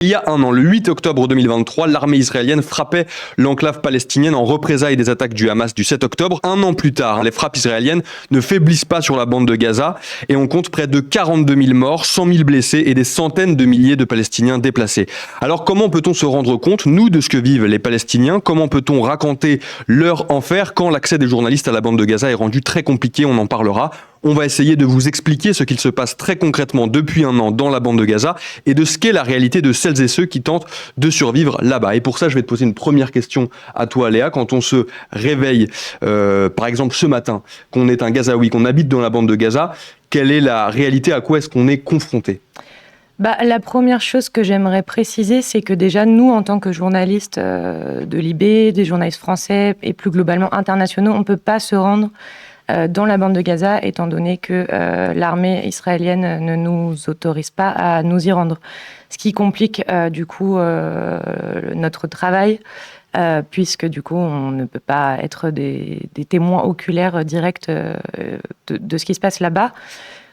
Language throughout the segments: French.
Il y a un an, le 8 octobre 2023, l'armée israélienne frappait l'enclave palestinienne en représailles des attaques du Hamas du 7 octobre. Un an plus tard, les frappes israéliennes ne faiblissent pas sur la bande de Gaza et on compte près de 42 000 morts, 100 000 blessés et des centaines de milliers de Palestiniens déplacés. Alors comment peut-on se rendre compte, nous, de ce que vivent les Palestiniens? Comment peut-on raconter leur enfer quand l'accès des journalistes à la bande de Gaza est rendu très compliqué? On en parlera. On va essayer de vous expliquer ce qu'il se passe très concrètement depuis un an dans la bande de Gaza et de ce qu'est la réalité de celles et ceux qui tentent de survivre là-bas. Et pour ça, je vais te poser une première question à toi, Léa. Quand on se réveille, par exemple ce matin, qu'on est un Gazaoui, qu'on habite dans la bande de Gaza, quelle est la réalité? À quoi est-ce qu'on est confronté? La première chose que j'aimerais préciser, c'est que déjà, nous, en tant que journalistes de Libé, des journalistes français et plus globalement internationaux, on ne peut pas se rendre dans la bande de Gaza, étant donné que l'armée israélienne ne nous autorise pas à nous y rendre. Ce qui complique du coup notre travail, puisque du coup on ne peut pas être des témoins oculaires directs de ce qui se passe là-bas.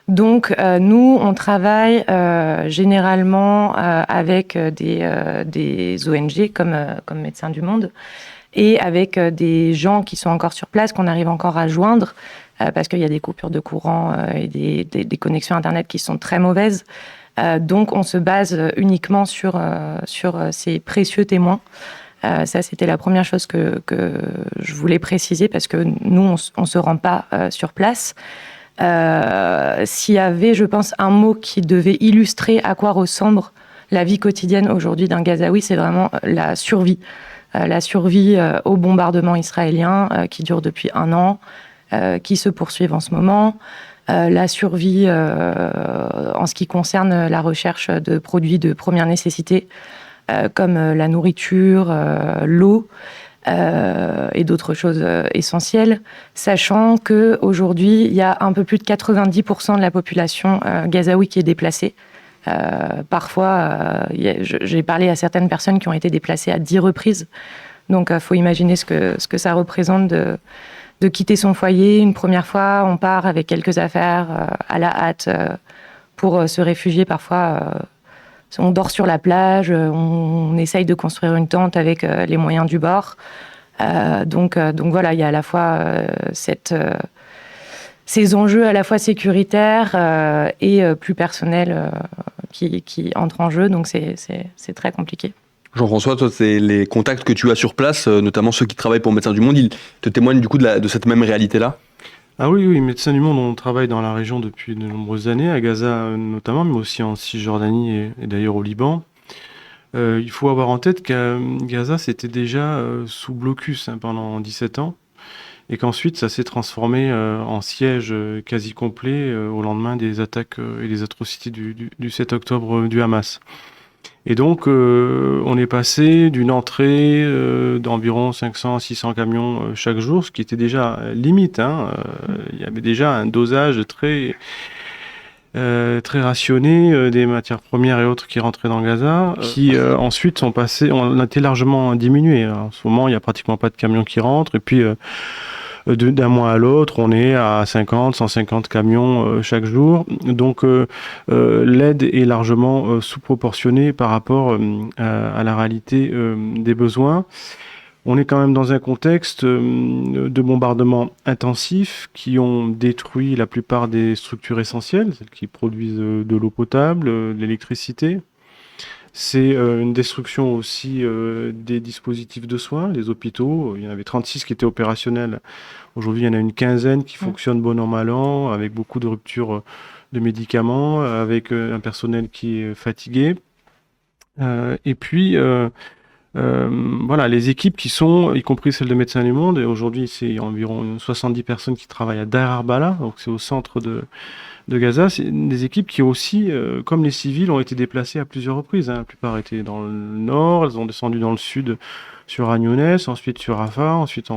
Donc nous, on travaille généralement avec des ONG comme Médecins du Monde, et avec des gens qui sont encore sur place, qu'on arrive encore à joindre, parce qu'il y a des coupures de courant et des connexions Internet qui sont très mauvaises. Donc, on se base uniquement sur ces précieux témoins. Ça, c'était la première chose que je voulais préciser, parce que nous, on ne se rend pas sur place. S'il y avait, je pense, un mot qui devait illustrer à quoi ressemble la vie quotidienne aujourd'hui d'un Gazaoui, c'est vraiment la survie. La survie au bombardement israélien qui dure depuis un an, qui se poursuivent en ce moment, la survie en ce qui concerne la recherche de produits de première nécessité comme la nourriture, l'eau et d'autres choses essentielles, sachant qu'aujourd'hui, il y a un peu plus de 90% de la population gazaoui qui est déplacée. Parfois, j'ai parlé à certaines personnes qui ont été déplacées à 10 reprises. Donc, il faut imaginer ce que ça représente de quitter son foyer. Une première fois, on part avec quelques affaires à la hâte pour se réfugier. Parfois, on dort sur la plage, on essaye de construire une tente avec les moyens du bord. Donc voilà, il y a à la fois ces enjeux à la fois sécuritaires et plus personnels qui entrent en jeu, donc c'est très compliqué. Jean-François, toi, c'est les contacts que tu as sur place, notamment ceux qui travaillent pour Médecins du Monde, ils te témoignent du coup de cette même réalité-là? Ah oui, Médecins du Monde, on travaille dans la région depuis de nombreuses années, à Gaza notamment, mais aussi en Cisjordanie et d'ailleurs au Liban. Il faut avoir en tête qu'à Gaza, c'était déjà sous blocus pendant 17 ans, et qu'ensuite ça s'est transformé en siège quasi complet au lendemain des attaques et des atrocités du 7 octobre du Hamas. Et donc on est passé d'une entrée d'environ 500-600 camions chaque jour, ce qui était déjà limite. Il y avait déjà un dosage très rationné des matières premières et autres qui rentraient dans Gaza, qui ensuite sont passés, on a été largement diminué. En ce moment, il n'y a pratiquement pas de camions qui rentrent, et puis d'un mois à l'autre, on est à 50-150 camions chaque jour. Donc l'aide est largement sous-proportionnée par rapport à la réalité des besoins. On est quand même dans un contexte de bombardements intensifs qui ont détruit la plupart des structures essentielles, celles qui produisent de l'eau potable, de l'électricité. C'est une destruction aussi des dispositifs de soins, les hôpitaux. Il y en avait 36 qui étaient opérationnels. Aujourd'hui, il y en a une quinzaine qui fonctionnent bon an, mal an, avec beaucoup de ruptures de médicaments, avec un personnel qui est fatigué. Et puis, voilà, les équipes qui sont, y compris celles de Médecins du Monde, et aujourd'hui, c'est environ 70 personnes qui travaillent à Deir al-Balah, donc c'est au centre de Gaza. C'est des équipes qui aussi, comme les civils, ont été déplacées à plusieurs reprises. La plupart étaient dans le nord, elles ont descendu dans le sud sur Khan Younes, ensuite sur Rafah, ensuite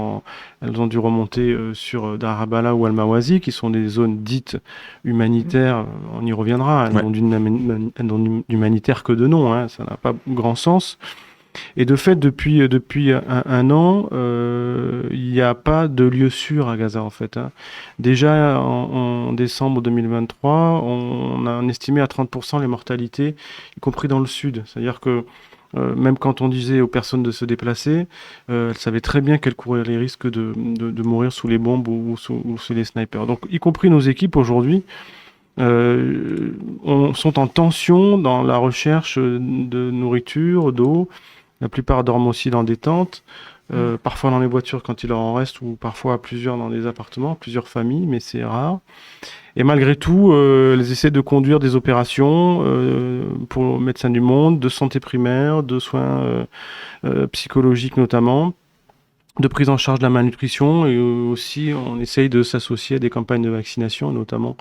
elles ont dû remonter sur Deir al-Balah ou Al-Mawazi, qui sont des zones dites humanitaires. On y reviendra, elles n'ont d'humanitaire que de nom, ça n'a pas grand sens. Et de fait, depuis un an, il n'y a pas de lieu sûr à Gaza, en fait, hein. Déjà, en décembre 2023, on a estimé à 30% les mortalités, y compris dans le sud. C'est-à-dire que même quand on disait aux personnes de se déplacer, elles savaient très bien qu'elles couraient les risques de mourir sous les bombes ou sous les snipers. Donc, y compris nos équipes aujourd'hui, sont en tension dans la recherche de nourriture, d'eau. La plupart dorment aussi dans des tentes, parfois dans les voitures quand il leur en reste, ou parfois plusieurs dans des appartements, plusieurs familles, mais c'est rare. Et malgré tout, elles essaient de conduire des opérations pour Médecins du Monde, de santé primaire, de soins psychologiques notamment, de prise en charge de la malnutrition, et aussi on essaye de s'associer à des campagnes de vaccination, notamment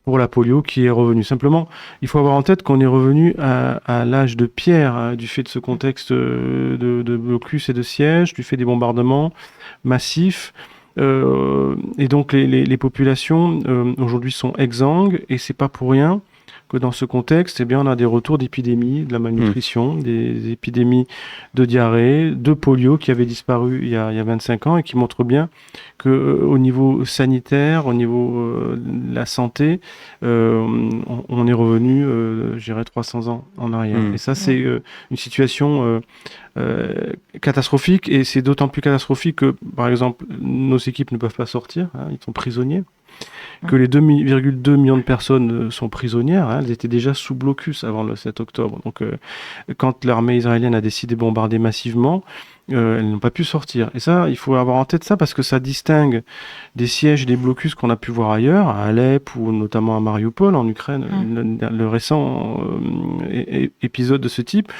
pour la polio qui est revenue. Simplement, il faut avoir en tête qu'on est revenu à l'âge de pierre, hein, du fait de ce contexte de blocus et de siège, du fait des bombardements massifs. Et donc les populations aujourd'hui sont exsangues, et c'est pas pour rien que dans ce contexte, eh bien, on a des retours d'épidémies, de la malnutrition, des épidémies de diarrhée, de polio qui avaient disparu il y a 25 ans, et qui montrent bien que au niveau sanitaire, au niveau de la santé, on est revenu, je dirais, 300 ans en arrière. Et ça, c'est une situation catastrophique, et c'est d'autant plus catastrophique que, par exemple, nos équipes ne peuvent pas sortir, hein, ils sont prisonniers, que les 2,2 millions de personnes sont prisonnières, hein, elles étaient déjà sous blocus avant le 7 octobre. Donc, quand l'armée israélienne a décidé de bombarder massivement, elles n'ont pas pu sortir. Et ça, il faut avoir en tête ça, parce que ça distingue des sièges et des blocus qu'on a pu voir ailleurs, à Alep ou notamment à Mariupol en Ukraine, le récent épisode de ce type,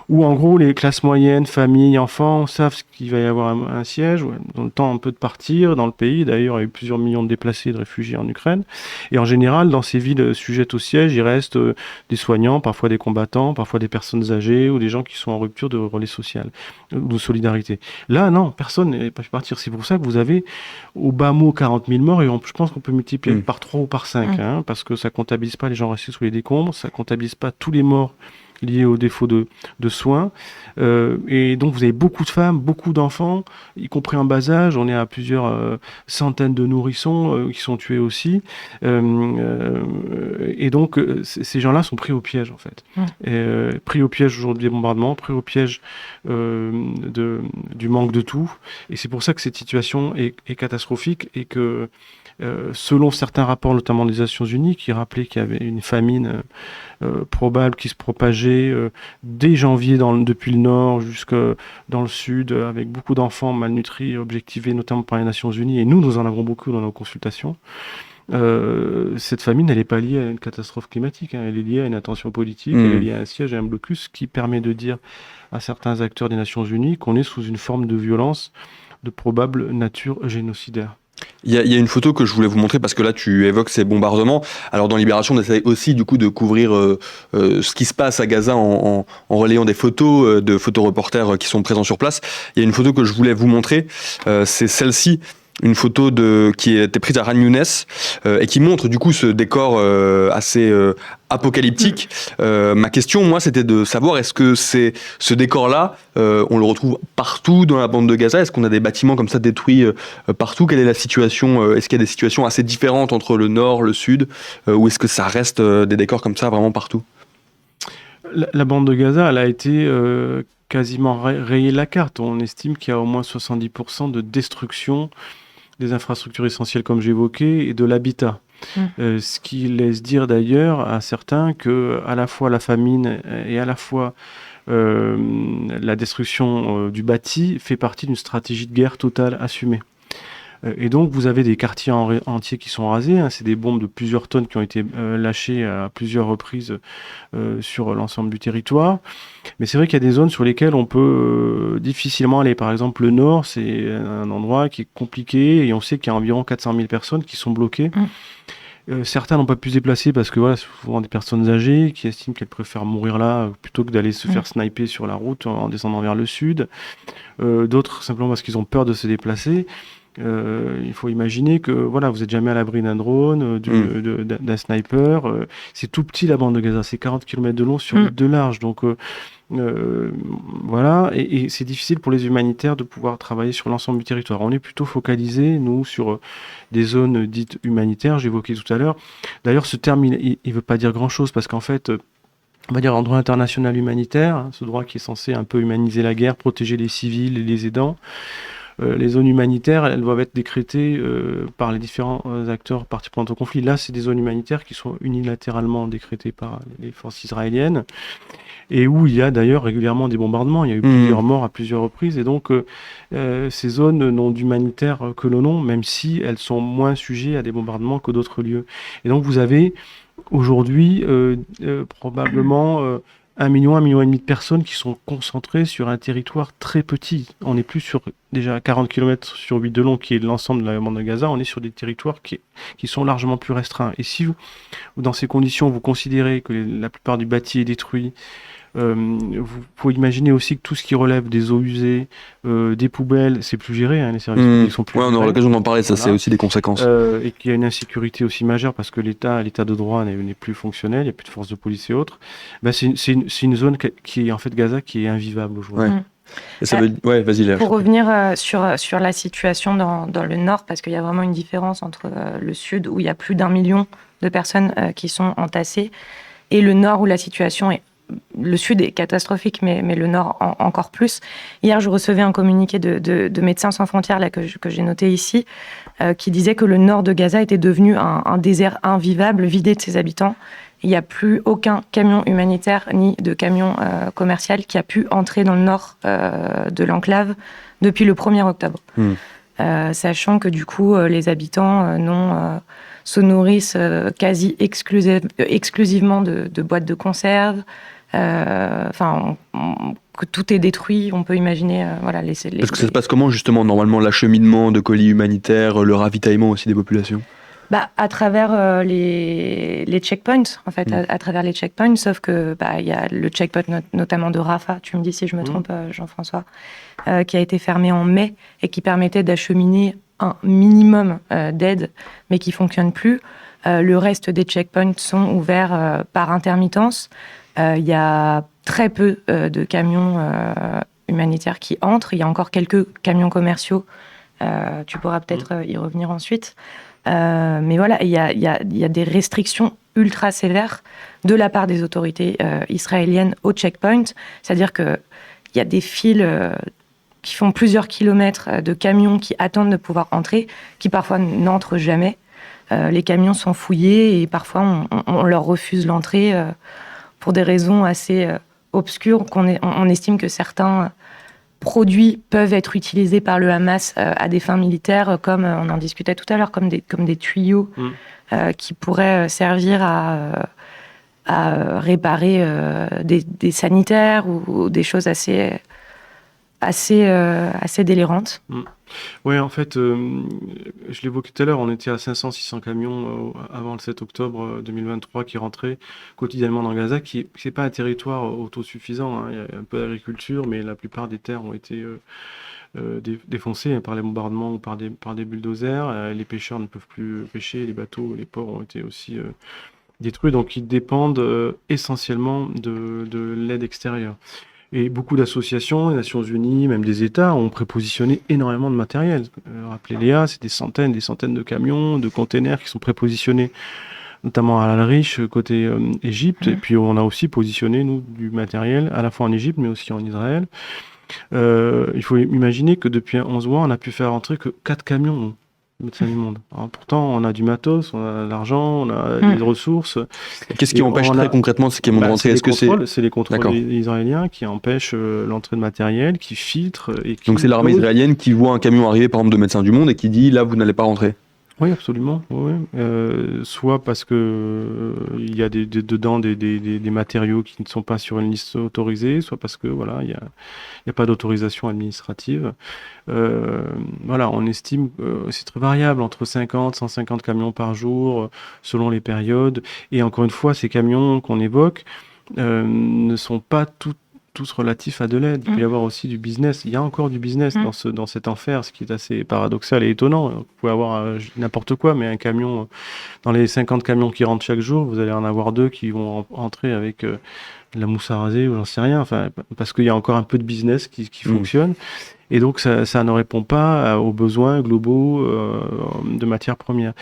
où en gros les classes moyennes, familles, enfants savent qu'il va y avoir un siège, où ils ont le temps un peu de partir dans le pays. D'ailleurs, il y a eu plusieurs millions de déplacés et de réfugiés en Ukraine. Et en général, dans ces villes sujettes au siège, il reste des soignants, parfois des combattants, parfois des personnes âgées ou des gens qui sont en rupture de relais social ou de solidarité. Là, non, personne n'est pas pu partir. C'est pour ça que vous avez au bas mot 40 000 morts, et je pense qu'on peut multiplier par 3 ou par 5, hein, parce que ça comptabilise pas les gens restés sous les décombres, ça comptabilise pas tous les morts liés au défaut de soins. Et donc vous avez beaucoup de femmes, beaucoup d'enfants, y compris en bas âge. On est à plusieurs centaines de nourrissons qui sont tués aussi. Et donc ces gens-là sont pris au piège, en fait. Pris au piège aujourd'hui des bombardements, pris au piège du manque de tout. Et c'est pour ça que cette situation est catastrophique, et que selon certains rapports, notamment des Nations Unies, qui rappelaient qu'il y avait une famine probable qui se propageait dès janvier depuis le nord jusque dans le sud, avec beaucoup d'enfants malnutris, objectivés notamment par les Nations Unies, et nous en avons beaucoup dans nos consultations. Cette famine, elle n'est pas liée à une catastrophe climatique, hein, elle est liée à une intention politique, elle est liée à un siège et à un blocus qui permet de dire à certains acteurs des Nations Unies qu'on est sous une forme de violence de probable nature génocidaire. Il y a une photo que je voulais vous montrer, parce que là tu évoques ces bombardements. Alors dans Libération, on essaie aussi du coup de couvrir ce qui se passe à Gaza en relayant des photos de photoreporters qui sont présents sur place. Il y a une photo que je voulais vous montrer, c'est celle-ci. Une photo qui a été prise à Khan Younes et qui montre du coup ce décor assez apocalyptique. Ma question, moi, c'était de savoir, est-ce que ce décor-là, on le retrouve partout dans la bande de Gaza? Est-ce qu'on a des bâtiments comme ça détruits partout? Quelle est la situation? Est-ce qu'il y a des situations assez différentes entre le nord, le sud, ou est-ce que ça reste des décors comme ça vraiment partout? La bande de Gaza, elle a été quasiment rayée de la carte. On estime qu'il y a au moins 70% de destruction des infrastructures essentielles, comme j'évoquais, et de l'habitat. Ce qui laisse dire d'ailleurs à certains que à la fois la famine et à la fois la destruction du bâti fait partie d'une stratégie de guerre totale assumée. Et donc vous avez des quartiers entiers qui sont rasés, hein. C'est des bombes de plusieurs tonnes qui ont été lâchées à plusieurs reprises sur l'ensemble du territoire. Mais c'est vrai qu'il y a des zones sur lesquelles on peut difficilement aller. Par exemple, le nord, c'est un endroit qui est compliqué, et on sait qu'il y a environ 400 000 personnes qui sont bloquées. Certains n'ont pas pu se déplacer parce que voilà, c'est souvent des personnes âgées qui estiment qu'elles préfèrent mourir là plutôt que d'aller se faire sniper sur la route en descendant vers le sud. D'autres simplement parce qu'ils ont peur de se déplacer. Il faut imaginer que voilà, vous n'êtes jamais à l'abri d'un drone, d'un sniper. C'est tout petit la bande de Gaza, c'est 40 km de long sur 8 de large. Donc voilà, et c'est difficile pour les humanitaires de pouvoir travailler sur l'ensemble du territoire. On est plutôt focalisé, nous, sur des zones dites humanitaires, j'évoquais tout à l'heure. D'ailleurs, ce terme, il ne veut pas dire grand-chose, parce qu'en fait, on va dire en droit international humanitaire, hein, ce droit qui est censé un peu humaniser la guerre, protéger les civils et les aidants, les zones humanitaires, elles doivent être décrétées par les différents acteurs participants au conflit. Là, c'est des zones humanitaires qui sont unilatéralement décrétées par les forces israéliennes et où il y a d'ailleurs régulièrement des bombardements. Il y a eu plusieurs morts à plusieurs reprises et donc ces zones n'ont d'humanitaire que le nom, même si elles sont moins sujettes à des bombardements que d'autres lieux. Et donc vous avez aujourd'hui probablement 1 million, 1,5 million de personnes qui sont concentrées sur un territoire très petit. On n'est plus sur déjà 40 km sur 8 de long, qui est l'ensemble de la bande de Gaza, on est sur des territoires qui sont largement plus restreints. Et si vous, dans ces conditions, vous considérez que la plupart du bâti est détruit, vous pouvez imaginer aussi que tout ce qui relève des eaux usées, des poubelles, c'est plus géré, hein, les services publics sont plus on aura l'occasion d'en parler, ça c'est aussi des conséquences. Et qu'il y a une insécurité aussi majeure parce que l'état de droit n'est plus fonctionnel, il n'y a plus de force de police et autres. C'est une zone qui est en fait Gaza qui est invivable aujourd'hui. Vas-y, Léa. Pour revenir sur la situation dans le nord, parce qu'il y a vraiment une différence entre le sud où il y a plus d'1 million de personnes qui sont entassées et le nord où la situation est... Le sud est catastrophique, mais le nord encore plus. Hier, je recevais un communiqué de Médecins sans frontières là, que j'ai noté ici, qui disait que le nord de Gaza était devenu un désert invivable, vidé de ses habitants. Il n'y a plus aucun camion humanitaire ni de camion commercial qui a pu entrer dans le nord de l'enclave depuis le 1er octobre. Sachant que du coup, les habitants se nourrissent quasi exclusivement de boîtes de conserve. Que tout est détruit, on peut imaginer... Parce que ça se passe comment justement, normalement, l'acheminement de colis humanitaires, le ravitaillement aussi des populations ? À travers les checkpoints, en fait, à travers les checkpoints, sauf que il y a le checkpoint notamment de Rafah, tu me dis si je me trompe, Jean-François, qui a été fermé en mai et qui permettait d'acheminer un minimum d'aide, mais qui fonctionne plus. Le reste des checkpoints sont ouverts par intermittence. Il y a très peu de camions humanitaires qui entrent. Il y a encore quelques camions commerciaux. Tu pourras peut-être y revenir ensuite. Mais voilà, il y a des restrictions ultra sévères de la part des autorités israéliennes au checkpoint. C'est-à-dire qu'il y a des files qui font plusieurs kilomètres de camions qui attendent de pouvoir entrer, qui parfois n'entrent jamais. Les camions sont fouillés et parfois on leur refuse l'entrée pour des raisons assez obscures. On estime que certains produits peuvent être utilisés par le Hamas à des fins militaires, comme on en discutait tout à l'heure, comme des tuyaux qui pourraient servir à réparer des sanitaires ou des choses assez délirantes. Oui, en fait, je l'évoquais tout à l'heure, on était à 500-600 camions avant le 7 octobre 2023 qui rentraient quotidiennement dans Gaza, qui n'est pas un territoire autosuffisant, hein. Il y a un peu d'agriculture, mais la plupart des terres ont été défoncées par les bombardements ou par des bulldozers. Les pêcheurs ne peuvent plus pêcher, les bateaux, les ports ont été aussi détruits, donc ils dépendent essentiellement de l'aide extérieure. Et beaucoup d'associations, les Nations Unies, même des États, ont prépositionné énormément de matériel. Rappelez Léa, c'est des centaines de camions, de containers qui sont prépositionnés, notamment à Al-Rish, côté Égypte. Et puis on a aussi positionné, nous, du matériel, à la fois en Égypte, mais aussi en Israël. Il faut imaginer que depuis 11 mois, on n'a pu faire entrer que 4 camions. Médecins du Monde. Alors, pourtant, on a du matos, on a de l'argent, on a des ressources. Qu'est-ce qui empêche très concrètement ces camions de rentrer ? C'est les contrôles israéliens qui empêchent l'entrée de matériel, qui filtrent. Donc c'est l'armée israélienne qui voit un camion arriver, par exemple, de Médecins du Monde et qui dit là, vous n'allez pas rentrer. Oui, absolument. Oui. Soit parce que il y a dedans des matériaux qui ne sont pas sur une liste autorisée, soit parce que voilà, il y a pas d'autorisation administrative. On estime que c'est très variable, entre 50 150 camions par jour, selon les périodes. Et encore une fois, ces camions qu'on évoque ne sont pas tous relatifs à de l'aide. Il peut y avoir aussi du business. Il y a encore du business dans cet enfer, ce qui est assez paradoxal et étonnant. Vous pouvez avoir n'importe quoi, mais un camion, dans les 50 camions qui rentrent chaque jour, vous allez en avoir 2 qui vont rentrer avec de la mousse à raser ou j'en sais rien. Enfin, parce qu'il y a encore un peu de business qui fonctionne. Et donc, ça ne répond pas aux besoins globaux de matières premières.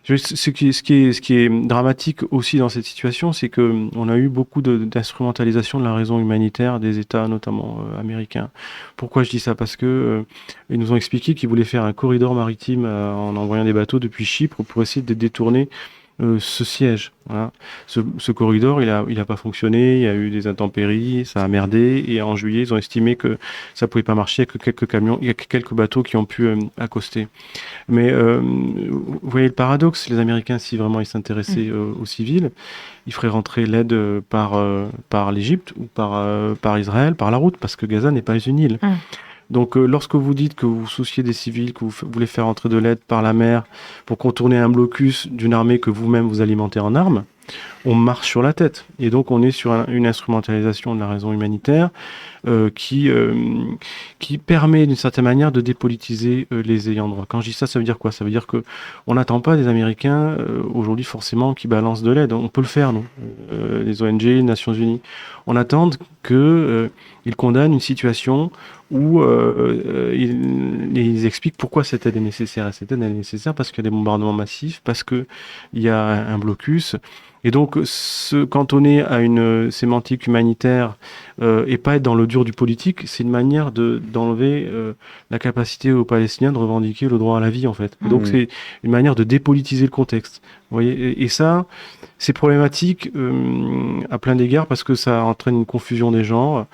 Ce qui est dramatique aussi dans cette situation, c'est qu'on a eu beaucoup d'instrumentalisation de la raison humanitaire des États, notamment américains. Pourquoi je dis ça? Parce que ils nous ont expliqué qu'ils voulaient faire un corridor maritime en envoyant des bateaux depuis Chypre pour essayer de détourner ce siège. Voilà. Ce corridor, il a pas fonctionné, il y a eu des intempéries, ça a merdé, et en juillet, ils ont estimé que ça pouvait pas marcher, il y a que quelques camions, il y a que quelques bateaux qui ont pu accoster. Mais vous voyez le paradoxe, les Américains, si vraiment ils s'intéressaient aux civils, ils feraient rentrer l'aide par l'Égypte ou par Israël, par la route, parce que Gaza n'est pas une île. Donc lorsque vous dites que vous vous souciez des civils, que vous voulez faire entrer de l'aide par la mer pour contourner un blocus d'une armée que vous-même vous alimentez en armes, on marche sur la tête. Et donc on est sur une instrumentalisation de la raison humanitaire qui permet d'une certaine manière de dépolitiser les ayants droit. Quand je dis ça, ça veut dire quoi? Ça veut dire que on n'attend pas des Américains aujourd'hui forcément qui balancent de l'aide. On peut le faire, nous, les ONG, les Nations Unies. On attend qu'ils condamnent une situation où ils expliquent pourquoi cette aide est nécessaire. Et cette aide est nécessaire parce qu'il y a des bombardements massifs, parce qu'il y a un blocus. Et donc, se cantonner à une sémantique humanitaire et pas être dans le dur du politique, c'est une manière d'enlever la capacité aux Palestiniens de revendiquer le droit à la vie, en fait. Et donc, c'est une manière de dépolitiser le contexte. Vous voyez, et ça, c'est problématique à plein d'égards parce que ça entraîne une confusion des genres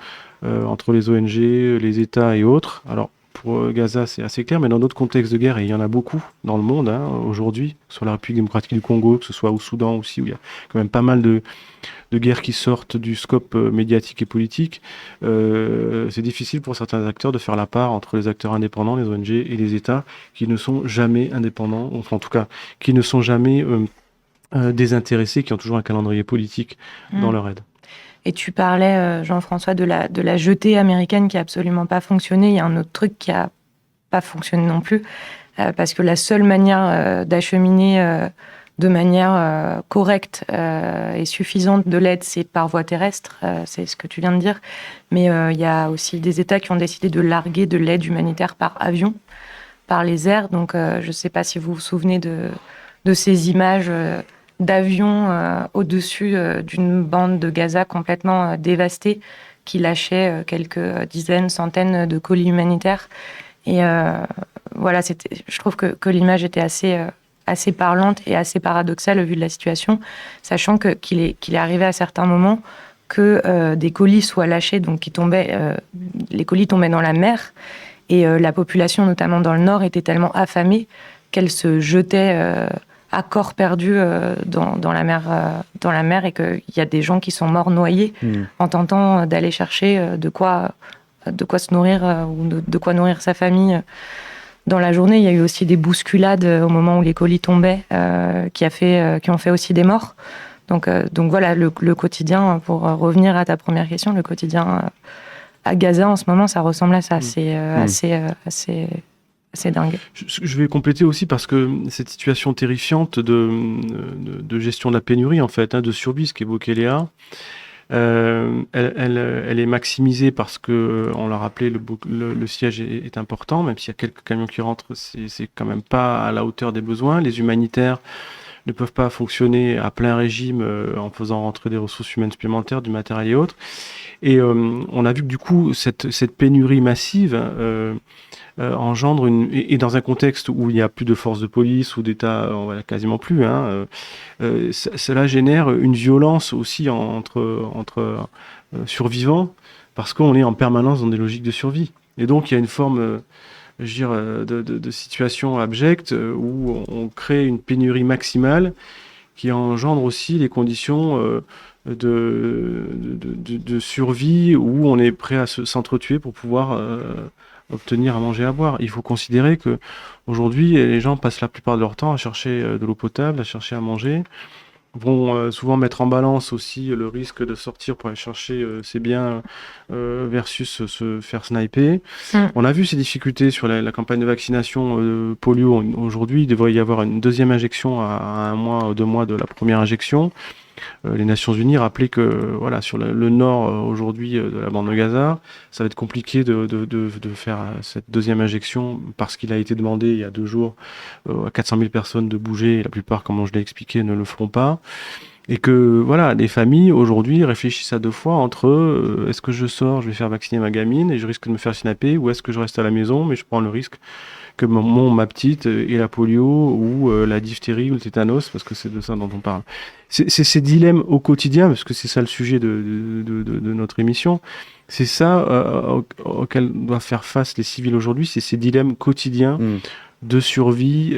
entre les ONG, les États et autres. Alors, pour Gaza, c'est assez clair, mais dans d'autres contextes de guerre, et il y en a beaucoup dans le monde aujourd'hui, que ce soit la République démocratique du Congo, que ce soit au Soudan aussi, où il y a quand même pas mal de guerres qui sortent du scope médiatique et politique. C'est difficile pour certains acteurs de faire la part entre les acteurs indépendants, les ONG, et les États qui ne sont jamais indépendants, enfin en tout cas, qui ne sont jamais désintéressés, qui ont toujours un calendrier politique dans leur aide. Et tu parlais, Jean-François, de la jetée américaine qui a absolument pas fonctionné. Il y a un autre truc qui a pas fonctionné non plus, parce que la seule manière d'acheminer de manière correcte et suffisante de l'aide, c'est par voie terrestre, c'est ce que tu viens de dire. Mais il y a aussi des États qui ont décidé de larguer de l'aide humanitaire par avion, par les airs. Donc je ne sais pas si vous vous souvenez de ces images d'avions au-dessus d'une bande de Gaza complètement dévastée qui lâchait quelques dizaines, centaines de colis humanitaires. Et voilà, je trouve que l'image était assez parlante et assez paradoxale au vu de la situation, sachant qu'il est arrivé à certains moments que des colis soient lâchés, donc les colis tombaient dans la mer, et la population, notamment dans le nord, était tellement affamée qu'elle se jetait à corps perdu dans la mer, et qu'il y a des gens qui sont morts noyés en tentant d'aller chercher de quoi se nourrir ou de quoi nourrir sa famille. Dans la journée, il y a eu aussi des bousculades au moment où les colis tombaient qui ont fait aussi des morts. Donc voilà, le quotidien, pour revenir à ta première question, le quotidien à Gaza en ce moment, ça ressemble à ça. C'est assez dingue. Je vais compléter aussi parce que cette situation terrifiante de gestion de la pénurie, en fait, de survie, ce qu'évoquait Léa, elle est maximisée parce que, on l'a rappelé, le siège est important, même s'il y a quelques camions qui rentrent, c'est quand même pas à la hauteur des besoins. Les humanitaires ne peuvent pas fonctionner à plein régime en faisant rentrer des ressources humaines supplémentaires, du matériel et autres. Et on a vu que du coup, cette pénurie massive engendre et dans un contexte où il n'y a plus de forces de police ou d'État, quasiment plus, cela génère une violence aussi entre survivants, parce qu'on est en permanence dans des logiques de survie. Et donc il y a une forme de situation abjecte où on crée une pénurie maximale qui engendre aussi les conditions de survie où on est prêt à s'entretuer pour pouvoir obtenir à manger, à boire. Il faut considérer que aujourd'hui, les gens passent la plupart de leur temps à chercher de l'eau potable, à chercher à manger. vont souvent mettre en balance aussi le risque de sortir pour aller chercher ses biens versus se faire sniper. On a vu ces difficultés sur la campagne de vaccination polio. Aujourd'hui, il devrait y avoir une deuxième injection à 1 mois ou 2 mois de la première injection. Les Nations Unies rappelaient que voilà, sur le nord aujourd'hui de la bande de Gaza, ça va être compliqué de faire cette deuxième injection parce qu'il a été demandé il y a 2 jours à 400 000 personnes de bouger, et la plupart, comme je l'ai expliqué, ne le feront pas. Et que voilà, les familles aujourd'hui réfléchissent à 2 fois entre est-ce que je sors, je vais faire vacciner ma gamine et je risque de me faire snapper, ou est-ce que je reste à la maison mais je prends le risque que ma petite ait la polio ou la diphtérie ou le tétanos, parce que c'est de ça dont on parle. C'est ces dilemmes au quotidien, parce que c'est ça le sujet de notre émission, c'est ça auquel doivent faire face les civils aujourd'hui, c'est ces dilemmes quotidiens de survie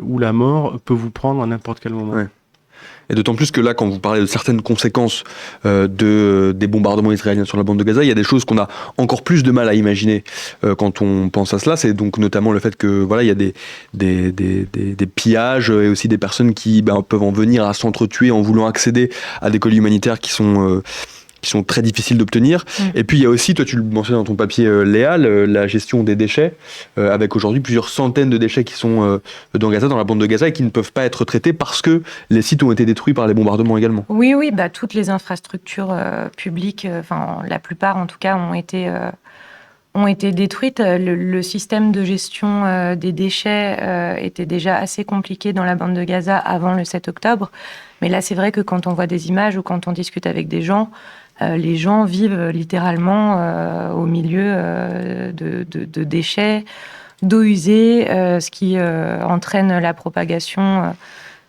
où la mort peut vous prendre à n'importe quel moment. Ouais. Et d'autant plus que là, quand vous parlez de certaines conséquences des bombardements israéliens sur la bande de Gaza, il y a des choses qu'on a encore plus de mal à imaginer quand on pense à cela. C'est donc notamment le fait que voilà, il y a des pillages et aussi des personnes qui peuvent en venir à s'entretuer en voulant accéder à des colis humanitaires qui sont très difficiles d'obtenir. Et puis il y a aussi, toi tu le mentionnes dans ton papier Léa, la gestion des déchets, avec aujourd'hui plusieurs centaines de déchets qui sont dans Gaza, dans la bande de Gaza, et qui ne peuvent pas être traités parce que les sites ont été détruits par les bombardements également. Oui, toutes les infrastructures publiques, la plupart en tout cas, ont été détruites. Le système de gestion des déchets était déjà assez compliqué dans la bande de Gaza avant le 7 octobre. Mais là, c'est vrai que quand on voit des images ou quand on discute avec des gens, les gens vivent littéralement au milieu de déchets, d'eau usée, ce qui entraîne la propagation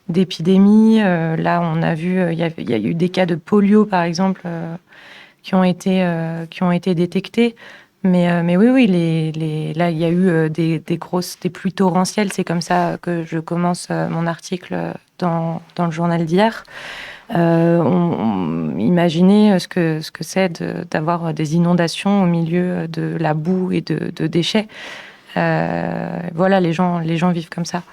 d'épidémies. Là, on a vu, il y a eu des cas de polio, par exemple, qui ont été détectés. Mais oui, là, il y a eu des pluies torrentielles. C'est comme ça que je commence mon article dans le journal d'hier. Imaginez ce que c'est d'avoir des inondations au milieu de la boue et de déchets. Voilà, les gens vivent comme ça.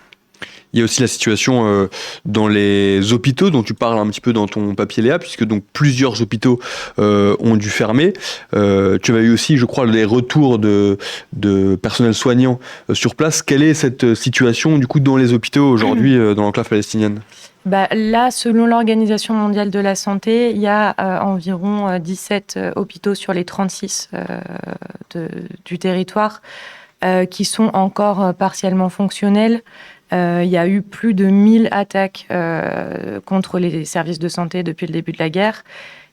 Il y a aussi la situation dans les hôpitaux dont tu parles un petit peu dans ton papier Léa, puisque donc plusieurs hôpitaux ont dû fermer. Tu avais eu aussi, je crois, des retours de personnel soignant sur place. Quelle est cette situation du coup dans les hôpitaux aujourd'hui dans l'enclave palestinienne ? Là, selon l'Organisation mondiale de la santé, il y a environ 17 hôpitaux sur les 36 du territoire qui sont encore partiellement fonctionnels. Il y a eu plus de 1000 attaques contre les services de santé depuis le début de la guerre.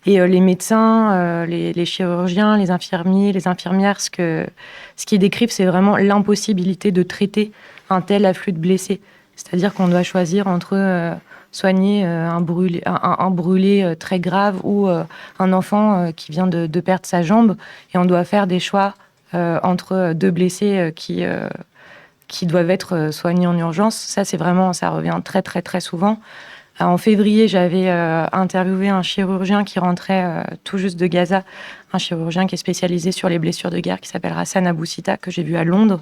Et les médecins, les chirurgiens, les infirmiers, les infirmières, ce qu'ils décrivent, c'est vraiment l'impossibilité de traiter un tel afflux de blessés. C'est-à-dire qu'on doit choisir entre soigner un brûlé très grave ou un enfant qui vient de perdre sa jambe. Et on doit faire des choix entre 2 blessés qui doivent être soignés en urgence. Ça revient très, très, très souvent. En février, j'avais interviewé un chirurgien qui rentrait tout juste de Gaza, un chirurgien qui est spécialisé sur les blessures de guerre, qui s'appelle Hassan Aboussita, que j'ai vu à Londres.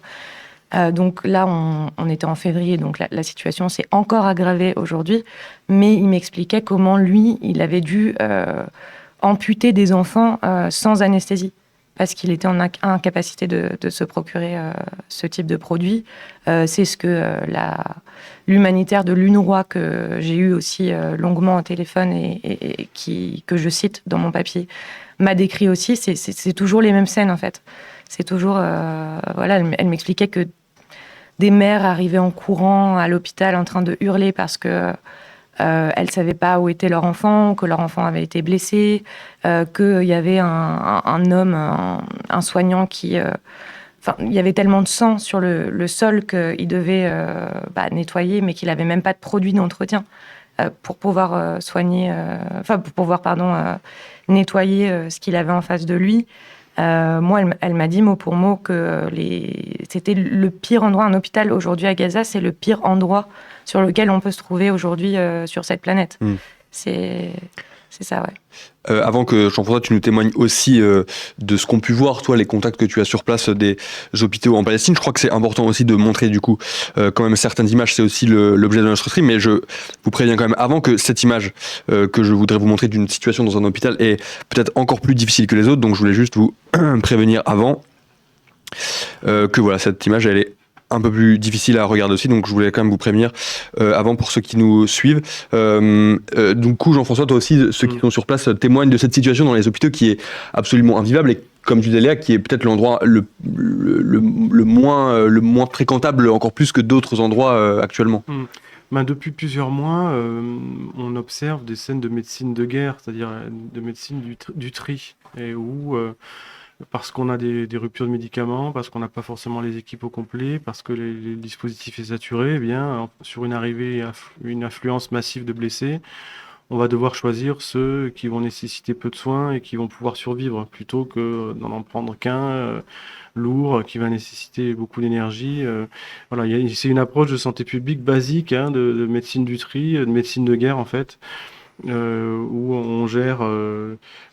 Donc là, on était en février, donc la situation s'est encore aggravée aujourd'hui. Mais il m'expliquait comment lui, il avait dû amputer des enfants sans anesthésie, parce qu'il était en incapacité de se procurer ce type de produit. C'est ce que l'humanitaire de l'UNRWA, que j'ai eu aussi longuement au téléphone et que je cite dans mon papier, m'a décrit aussi. C'est toujours les mêmes scènes, en fait. C'est toujours... elle m'expliquait que des mères arrivaient en courant à l'hôpital en train de hurler parce que elles ne savaient pas où était leur enfant, que leur enfant avait été blessé, qu'il y avait un homme, un soignant qui... il y avait tellement de sang sur le sol qu'il devait nettoyer, mais qu'il n'avait même pas de produit d'entretien pour pouvoir nettoyer ce qu'il avait en face de lui. Moi, elle m'a dit mot pour mot que c'était le pire endroit. Un hôpital aujourd'hui à Gaza, c'est le pire endroit sur lequel on peut se trouver aujourd'hui sur cette planète. C'est ça, ouais. Avant que Jean-François, tu nous témoignes aussi de ce qu'ont pu voir, toi, les contacts que tu as sur place des hôpitaux en Palestine. Je crois que c'est important aussi de montrer, du coup, quand même certaines images. C'est aussi l'objet de notre stream. Mais je vous préviens quand même, avant que cette image que je voudrais vous montrer d'une situation dans un hôpital est peut-être encore plus difficile que les autres. Donc, je voulais juste vous prévenir avant que voilà, cette image, elle est un peu plus difficile à regarder aussi, donc je voulais quand même vous prévenir avant pour ceux qui nous suivent. Du coup, Jean-François, toi aussi, ceux qui sont sur place témoignent de cette situation dans les hôpitaux qui est absolument invivable et, comme tu disais, Léa, qui est peut-être l'endroit le moins fréquentable, encore plus que d'autres endroits actuellement. Depuis plusieurs mois, on observe des scènes de médecine de guerre, c'est-à-dire de médecine du tri, et où parce qu'on a des ruptures de médicaments, parce qu'on n'a pas forcément les équipes au complet, parce que le dispositif est saturé, eh bien, sur une arrivée, une affluence massive de blessés, on va devoir choisir ceux qui vont nécessiter peu de soins et qui vont pouvoir survivre, plutôt que d'en prendre qu'un lourd qui va nécessiter beaucoup d'énergie. Voilà, c'est une approche de santé publique basique, de médecine du tri, de médecine de guerre en fait. Où on gère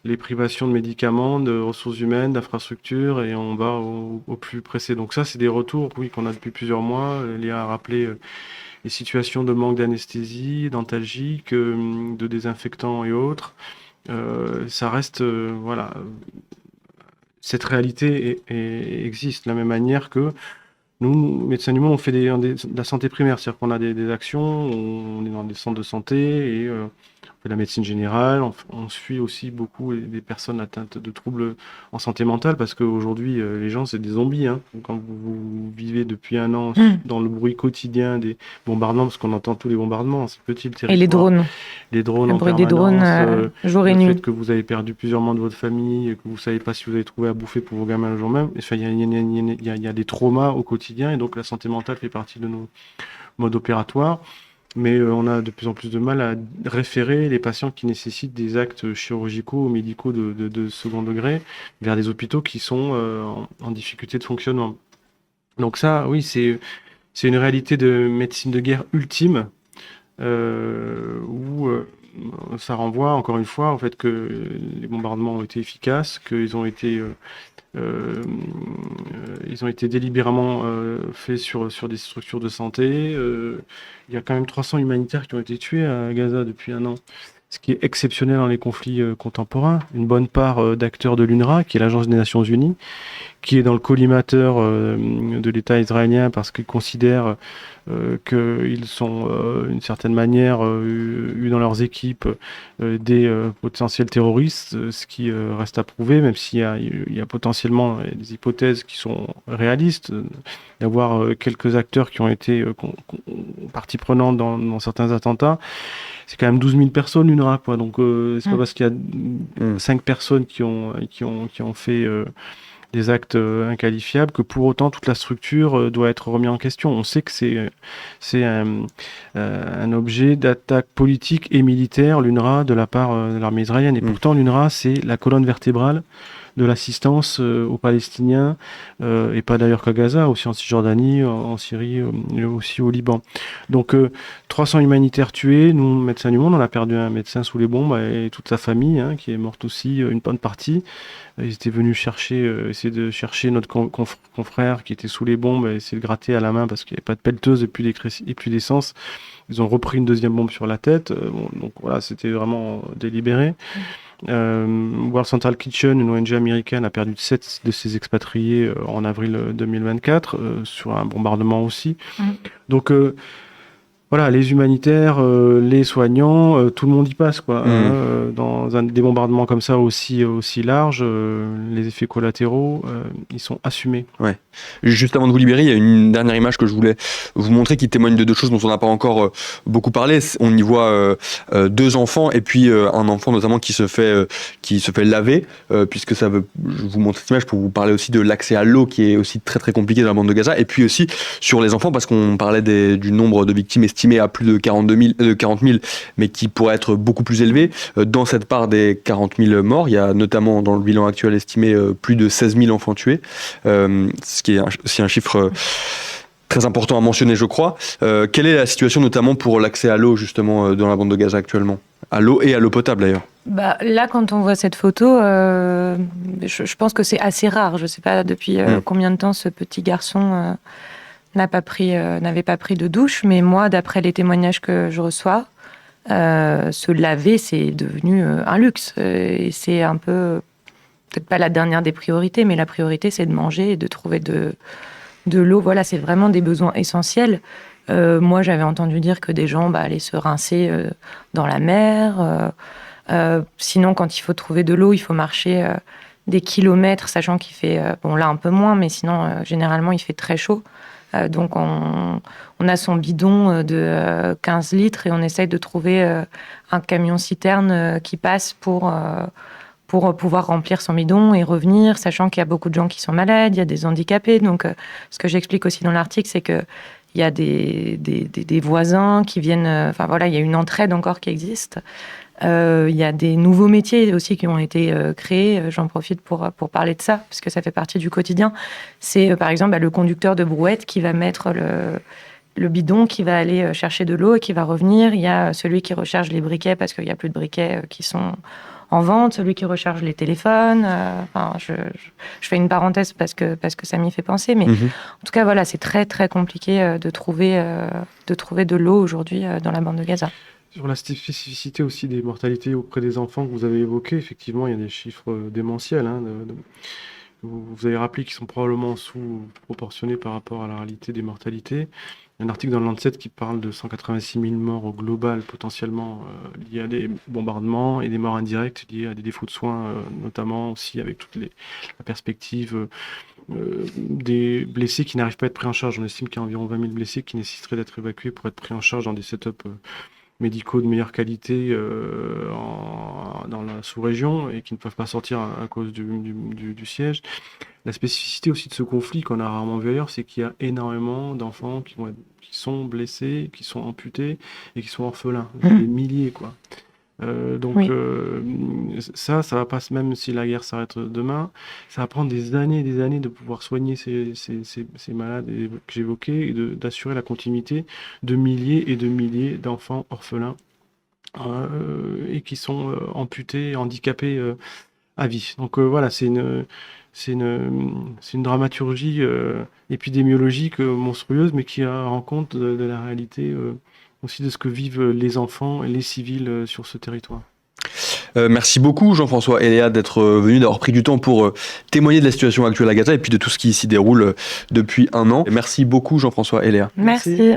les privations de médicaments, de ressources humaines, d'infrastructures, et on va au plus pressé. Donc ça, c'est des retours, oui, qu'on a depuis plusieurs mois. Léa a rappelé les situations de manque d'anesthésie, d'antalgique, de désinfectants et autres. Ça reste, voilà, cette réalité existe de la même manière que nous, médecins du monde, on fait de la santé primaire, c'est-à-dire qu'on a des actions, on est dans des centres de santé et on fait de la médecine générale, on suit aussi beaucoup des personnes atteintes de troubles en santé mentale, parce qu'aujourd'hui, les gens, c'est des zombies. Quand vous vivez depuis un an dans le bruit quotidien des bombardements, parce qu'on entend tous les bombardements, c'est petit le territoire. Et les drones. Les drones le en bruit permanence, des drones jour et le nuit. fait que vous avez perdu plusieurs membres de votre famille, que vous ne savez pas si vous avez trouvé à bouffer pour vos gamins le jour même. Enfin, il y a des traumas au quotidien, et donc la santé mentale fait partie de nos modes opératoires. Mais on a de plus en plus de mal à référer les patients qui nécessitent des actes chirurgicaux ou médicaux de second degré vers des hôpitaux qui sont en difficulté de fonctionnement. Donc ça, oui, c'est une réalité de médecine de guerre ultime, où ça renvoie encore une fois au fait que les bombardements ont été efficaces, qu'ils ont été délibérément faits sur des structures de santé. Il y a quand même 300 humanitaires qui ont été tués à Gaza depuis un an, ce qui est exceptionnel dans les conflits contemporains. Une bonne part d'acteurs de l'UNRWA, qui est l'agence des Nations Unies, qui est dans le collimateur de l'État israélien parce qu'ils considèrent qu'ils sont d'une certaine manière eu dans leurs équipes des potentiels terroristes, ce qui reste à prouver, même s'il y a potentiellement des hypothèses qui sont réalistes, d'avoir quelques acteurs qui ont été partie prenante dans certains attentats. C'est quand même 12 000 personnes l'UNRWA, quoi. Donc c'est pas parce qu'il y a 5 personnes qui ont fait des actes inqualifiables que pour autant toute la structure doit être remise en question. On sait que c'est un objet d'attaque politique et militaire, l'UNRWA, de la part de l'armée israélienne. Et pourtant, l'UNRWA, c'est la colonne vertébrale de l'assistance aux Palestiniens, et pas d'ailleurs qu'à Gaza, aussi en Cisjordanie, en Syrie, aussi au Liban. Donc 300 humanitaires tués. Nous, Médecins du Monde, on a perdu un médecin sous les bombes et toute sa famille, qui est morte aussi, une bonne partie. Ils étaient venus essayer de chercher notre confrère qui était sous les bombes, et essayer de gratter à la main parce qu'il n'y avait pas de pelleteuse et plus d'essence. Ils ont repris une deuxième bombe sur la tête. Donc voilà, c'était vraiment délibéré. World Central Kitchen, une ONG américaine, a perdu 7 de ses expatriés en avril 2024 sur un bombardement aussi. Donc voilà, les humanitaires, les soignants, tout le monde y passe, quoi. Dans des bombardements comme ça aussi larges, les effets collatéraux, ils sont assumés. Ouais. Juste avant de vous libérer, il y a une dernière image que je voulais vous montrer qui témoigne de deux choses dont on n'a pas encore beaucoup parlé. On y voit 2 enfants et puis un enfant notamment qui se fait laver, puisque je vous montre cette image pour vous parler aussi de l'accès à l'eau qui est aussi très très compliqué dans la bande de Gaza, et puis aussi sur les enfants, parce qu'on parlait du nombre de victimes estimé à plus de 40 000, mais qui pourrait être beaucoup plus élevé. Dans cette part des 40 000 morts, il y a notamment dans le bilan actuel estimé plus de 16 000 enfants tués, ce qui est aussi un chiffre très important à mentionner, je crois. Quelle est la situation notamment pour l'accès à l'eau justement dans la bande de Gaza actuellement, à l'eau et à l'eau potable d'ailleurs. Là, quand on voit cette photo, je pense que c'est assez rare. Je ne sais pas depuis combien de temps ce petit garçon n'avait pas pris de douche, mais moi, d'après les témoignages que je reçois, se laver, c'est devenu un luxe. Et c'est un peu, peut-être pas la dernière des priorités, mais la priorité, c'est de manger et de trouver de l'eau. Voilà, c'est vraiment des besoins essentiels. Moi, j'avais entendu dire que des gens allaient se rincer dans la mer. Sinon, quand il faut trouver de l'eau, il faut marcher des kilomètres, sachant qu'il fait, là un peu moins, mais sinon, généralement, il fait très chaud. Donc, on a son bidon de 15 litres et on essaye de trouver un camion-citerne qui passe pour pouvoir remplir son bidon et revenir, sachant qu'il y a beaucoup de gens qui sont malades, il y a des handicapés. Donc, ce que j'explique aussi dans l'article, c'est que il y a des voisins qui viennent... il y a une entraide encore qui existe. Il y a des nouveaux métiers aussi qui ont été créés. J'en profite pour parler de ça, parce que ça fait partie du quotidien. C'est, par exemple, le conducteur de brouette qui va mettre le bidon, qui va aller chercher de l'eau et qui va revenir. Il y a celui qui recharge les briquets, parce qu'il n'y a plus de briquets qui sont en vente, celui qui recharge les téléphones. Je fais une parenthèse parce que ça m'y fait penser, mais en tout cas, voilà, c'est très, très compliqué de trouver de l'eau aujourd'hui dans la bande de Gaza. Sur la spécificité aussi des mortalités auprès des enfants que vous avez évoquées, effectivement, il y a des chiffres démentiels. Vous avez rappelé qu'ils sont probablement sous-proportionnés par rapport à la réalité des mortalités. Il y a un article dans le Lancet qui parle de 186 000 morts au global, potentiellement liés à des bombardements, et des morts indirectes liées à des défauts de soins, notamment aussi avec toute la perspective des blessés qui n'arrivent pas à être pris en charge. On estime qu'il y a environ 20 000 blessés qui nécessiteraient d'être évacués pour être pris en charge dans des setups médicaux de meilleure qualité dans la sous-région et qui ne peuvent pas sortir à cause du siège. La spécificité aussi de ce conflit qu'on a rarement vu ailleurs, c'est qu'il y a énormément d'enfants qui sont blessés, qui sont amputés et qui sont orphelins. Des milliers, quoi. Ça va pas, même si la guerre s'arrête demain, ça va prendre des années et des années de pouvoir soigner ces malades que j'évoquais et d'assurer la continuité de milliers et de milliers d'enfants orphelins et qui sont amputés, handicapés à vie. Donc voilà, c'est une dramaturgie épidémiologique monstrueuse, mais qui rend compte de la réalité aussi de ce que vivent les enfants et les civils sur ce territoire. Merci beaucoup Jean-François et Léa d'être venus, d'avoir pris du temps pour témoigner de la situation actuelle à Gaza et puis de tout ce qui s'y déroule depuis un an. Merci beaucoup Jean-François et Léa. Merci.